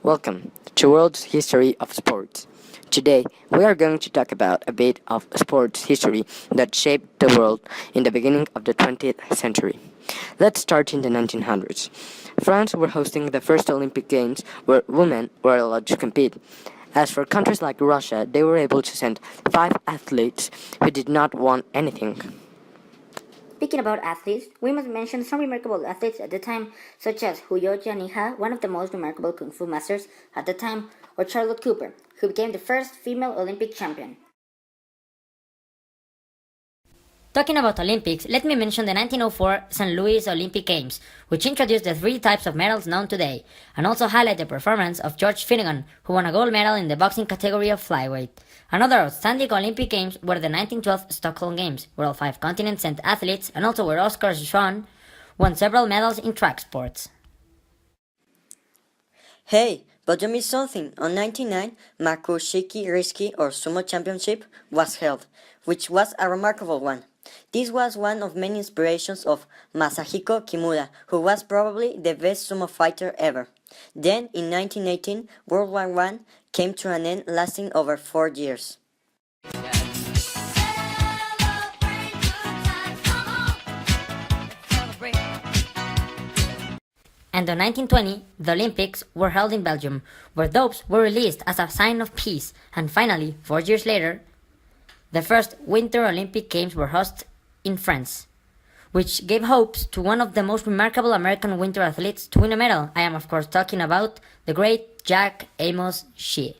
Welcome to World's History of Sports. Today, we are going to talk about a bit of sports history that shaped the world in the beginning of the 20th century. Let's start in the 1900s. France were hosting the first Olympic Games where women were allowed to compete. As for countries like Russia, they were able to send 5 athletes who did not want anything. Speaking about athletes, we must mention some remarkable athletes at the time, such as Huyo Janiha, one of the most remarkable Kung Fu masters at the time, or Charlotte Cooper, who became the first female Olympic champion. Talking about Olympics, let me mention the 1904 St. Louis Olympic Games, which introduced the three types of medals known today, and also highlight the performance of George Finnegan, who won a gold medal in the boxing category of flyweight. Another outstanding Olympic Games were the 1912 Stockholm Games, where all 5 continents sent athletes, and also where Oscar Schwan won several medals in track sports. Hey, but you missed something. On 99, Makushiki Risky or Sumo Championship was held, which was a remarkable one. This was one of many inspirations of Masahiko Kimura, who was probably the best sumo fighter ever. Then, in 1918, World War I came to an end lasting over 4 years. And in 1920, the Olympics were held in Belgium, where dopes were released as a sign of peace, and finally, 4 years later, the first Winter Olympic Games were hosted in France, which gave hopes to one of the most remarkable American winter athletes to win a medal. I am of course talking about the great Jack Amos Shea.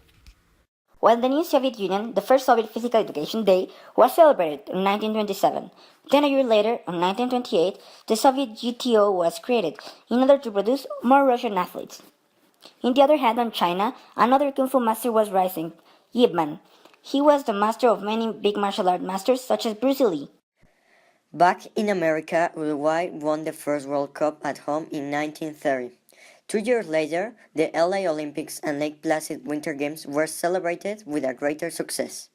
While the new Soviet Union, the first Soviet Physical Education Day, was celebrated in 1927. Then a year later, in 1928, the Soviet GTO was created in order to produce more Russian athletes. On the other hand, in China, another Kung Fu master was rising, Yip Man. He was the master of many big martial art masters such as Bruce Lee. Back in America, Uruguay won the first World Cup at home in 1930. 2 years later, the LA Olympics and Lake Placid Winter Games were celebrated with a greater success.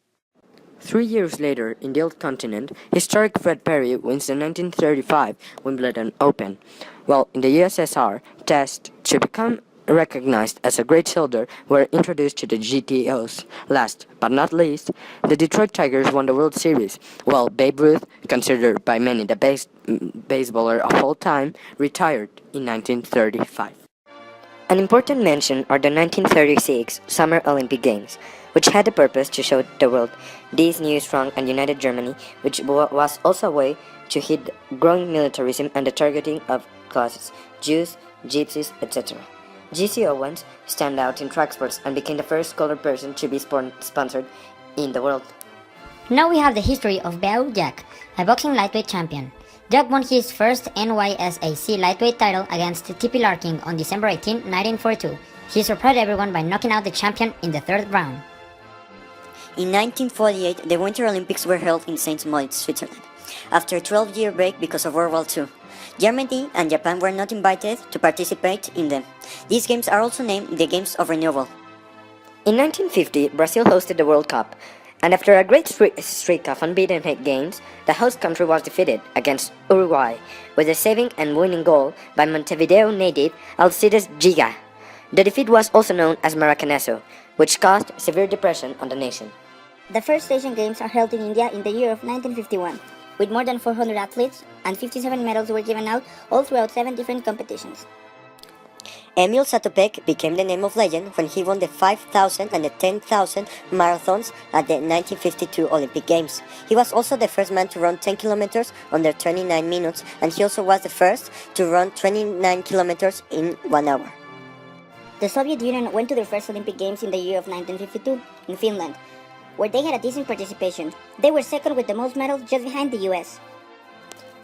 3 years later, in the old continent, historic Fred Perry wins the 1935 Wimbledon Open, while in the USSR, tests to become recognized as a great soldier were introduced to the GTOs. Last but not least, the Detroit Tigers won the World Series, while Babe Ruth, considered by many the best baseballer of all time, retired in 1935. An important mention are the 1936 Summer Olympic Games, which had the purpose to show the world this new, strong, and united Germany, which was also a way to hit growing militarism and the targeting of classes, Jews, Gypsies, etc. G.C. Owens stand out in track sports and became the first colored person to be sponsored in the world. Now we have the history of Bao Jack, a boxing lightweight champion. Jack won his first NYSAC lightweight title against Tippy Larkin on December 18, 1942. He surprised everyone by knocking out the champion in the third round. In 1948, the Winter Olympics were held in St. Moritz, Switzerland, after a 12-year break because of World War II. Germany and Japan were not invited to participate in them. These games are also named the Games of Renewal. In 1950, Brazil hosted the World Cup, and after a great streak of unbeaten games, the host country was defeated against Uruguay with a saving and winning goal by Montevideo native Alcides Giga. The defeat was also known as Maracanazo, which caused severe depression on the nation. The first Asian Games are held in India in the year of 1951. With more than 400 athletes, and 57 medals were given out all throughout 7 different competitions. Emil Satopek became the name of legend when he won the 5,000 and the 10,000 marathons at the 1952 Olympic Games. He was also the first man to run 10 kilometers under 29 minutes, and he also was the first to run 29 kilometers in 1 hour. The Soviet Union went to their first Olympic Games in the year of 1952 in Finland, where they had a decent participation. They were second with the most medals, just behind the US.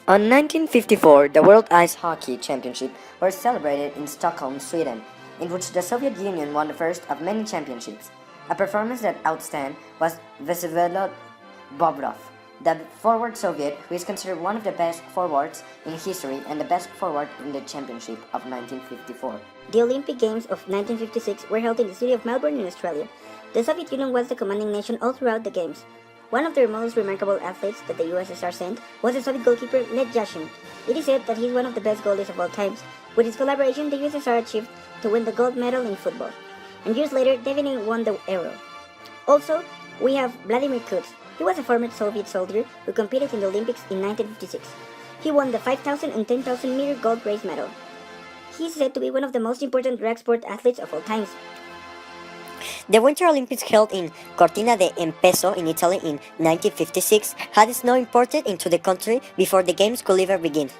On 1954, the World Ice Hockey Championship was celebrated in Stockholm, Sweden, in which the Soviet Union won the first of many championships. A performance that outstanding was Vsevolod Bobrov, the forward Soviet who is considered one of the best forwards in history and the best forward in the championship of 1954. The Olympic Games of 1956 were held in the city of Melbourne in Australia. The Soviet Union was the commanding nation all throughout the Games. One of their most remarkable athletes that the USSR sent was the Soviet goalkeeper Led Yashin. It is said that he is one of the best goalies of all times. With his collaboration, the USSR achieved to win the gold medal in football. and years later, Devinin won the Euro. Also, we have Vladimir Kuts. He was a former Soviet soldier who competed in the Olympics in 1956. He won the 5,000 and 10,000 meter gold race medal. He is said to be one of the most important drag sport athletes of all times. The Winter Olympics held in Cortina d'Ampezzo in Italy in 1956 had snow imported into the country before the games could ever begin.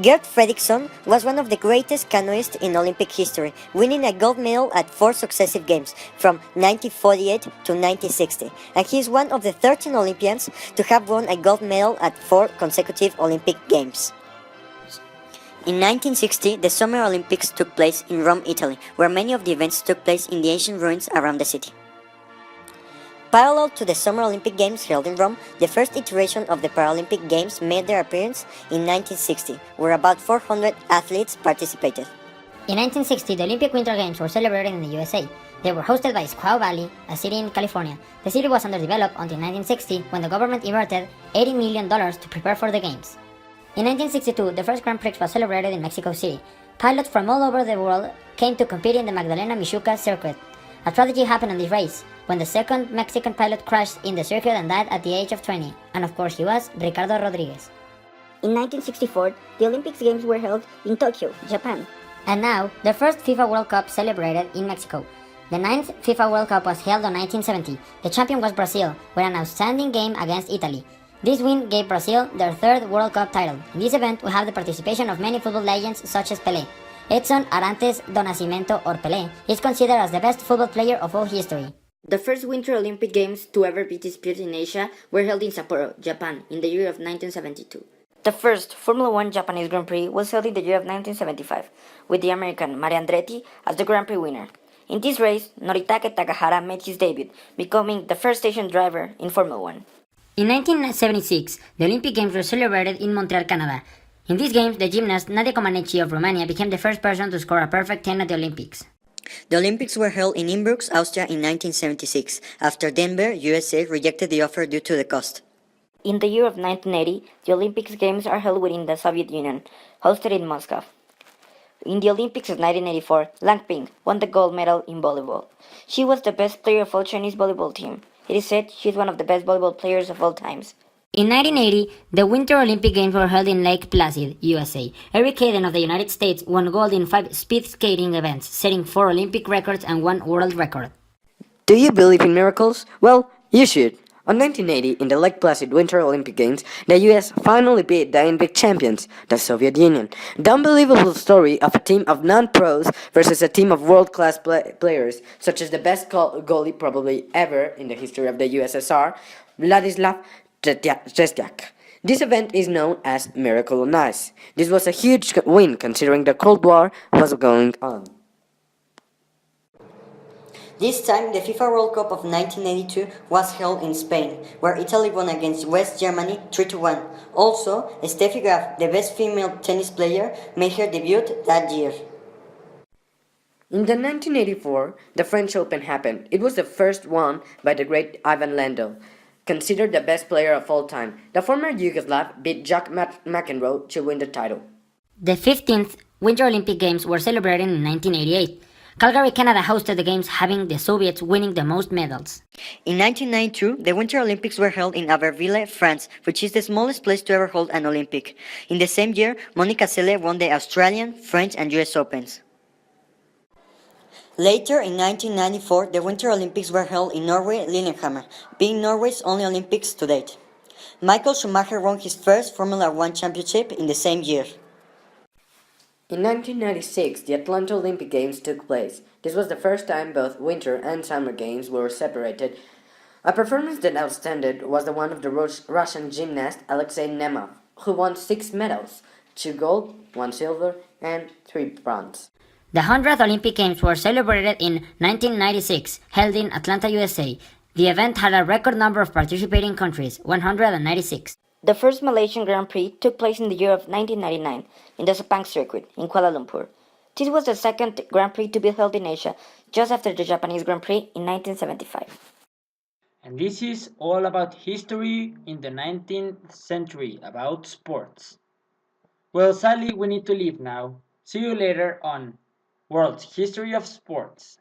Gert Fredriksson was one of the greatest canoeists in Olympic history, winning a gold medal at 4 successive games from 1948 to 1960, and he is one of the 13 Olympians to have won a gold medal at 4 consecutive Olympic Games. In 1960, the Summer Olympics took place in Rome, Italy, where many of the events took place in the ancient ruins around the city. Parallel to the Summer Olympic Games held in Rome, the first iteration of the Paralympic Games made their appearance in 1960, where about 400 athletes participated. In 1960, the Olympic Winter Games were celebrated in the USA. They were hosted by Squaw Valley, a city in California. The city was underdeveloped until 1960 when the government inverted $80 million to prepare for the Games. In 1962, the first Grand Prix was celebrated in Mexico City. Pilots from all over the world came to compete in the Magdalena Michuca circuit. A tragedy happened on this race, when the second Mexican pilot crashed in the circuit and died at the age of 20, and of course he was Ricardo Rodriguez. In 1964, the Olympic Games were held in Tokyo, Japan. And now, the first FIFA World Cup celebrated in Mexico. The 9th FIFA World Cup was held in 1970. The champion was Brazil, with an outstanding game against Italy. This win gave Brazil their 3rd World Cup title. In this event, we have the participation of many football legends such as Pelé. Edson Arantes do Nascimento, or Pelé, is considered as the best football player of all history. The first Winter Olympic Games to ever be disputed in Asia were held in Sapporo, Japan, in the year of 1972. The first Formula One Japanese Grand Prix was held in the year of 1975, with the American Mario Andretti as the Grand Prix winner. In this race, Noritake Takahara made his debut, becoming the first Asian driver in Formula One. In 1976, the Olympic Games were celebrated in Montreal, Canada. In these games, the gymnast Nadia Comaneci of Romania became the first person to score a perfect 10 at the Olympics. The Olympics were held in Innsbruck, Austria in 1976, after Denver, USA rejected the offer due to the cost. In the year of 1980, the Olympic Games are held within the Soviet Union, hosted in Moscow. In the Olympics of 1984, Lang Ping won the gold medal in volleyball. She was the best player of all Chinese volleyball team. It is said she is one of the best volleyball players of all times. In 1980, the Winter Olympic Games were held in Lake Placid, USA. Eric Hayden of the United States won gold in 5 speed skating events, setting 4 Olympic records and 1 world record. Do you believe in miracles? Well, you should. On 1980, in the Lake Placid Winter Olympic Games, the US finally beat the Olympic champions, the Soviet Union. The unbelievable story of a team of non-pros versus a team of world-class players, such as the best goalie probably ever in the history of the USSR, Vladislav Tretiak. This event is known as Miracle on Ice. This was a huge win considering the Cold War was going on. This time, the FIFA World Cup of 1982 was held in Spain, where Italy won against West Germany 3-1. Also, Steffi Graf, the best female tennis player, made her debut that year. In the 1984, the French Open happened. It was the first won by the great Ivan Lendl, considered the best player of all time. The former Yugoslav beat Jack McEnroe to win the title. The 15th Winter Olympic Games were celebrated in 1988. Calgary, Canada hosted the Games, having the Soviets winning the most medals. In 1992, the Winter Olympics were held in Aubervilliers, France, which is the smallest place to ever hold an Olympic. In the same year, Monica Seles won the Australian, French and US Opens. Later, in 1994, the Winter Olympics were held in Norway, Lillehammer, being Norway's only Olympics to date. Michael Schumacher won his first Formula One championship in the same year. In 1996, the Atlanta Olympic Games took place. This was the first time both Winter and Summer Games were separated. A performance that outstanded was the one of the Russian gymnast Alexei Nemov, who won 6 medals, 2 gold, 1 silver, and 3 bronze. The 100th Olympic Games were celebrated in 1996, held in Atlanta, USA. The event had a record number of participating countries, 196. The first Malaysian Grand Prix took place in the year of 1999 in the Sepang circuit in Kuala Lumpur. This was the second Grand Prix to be held in Asia, just after the Japanese Grand Prix in 1975. And this is all about history in the 19th century, about sports. Well, sadly, we need to leave now. See you later on World History of Sports.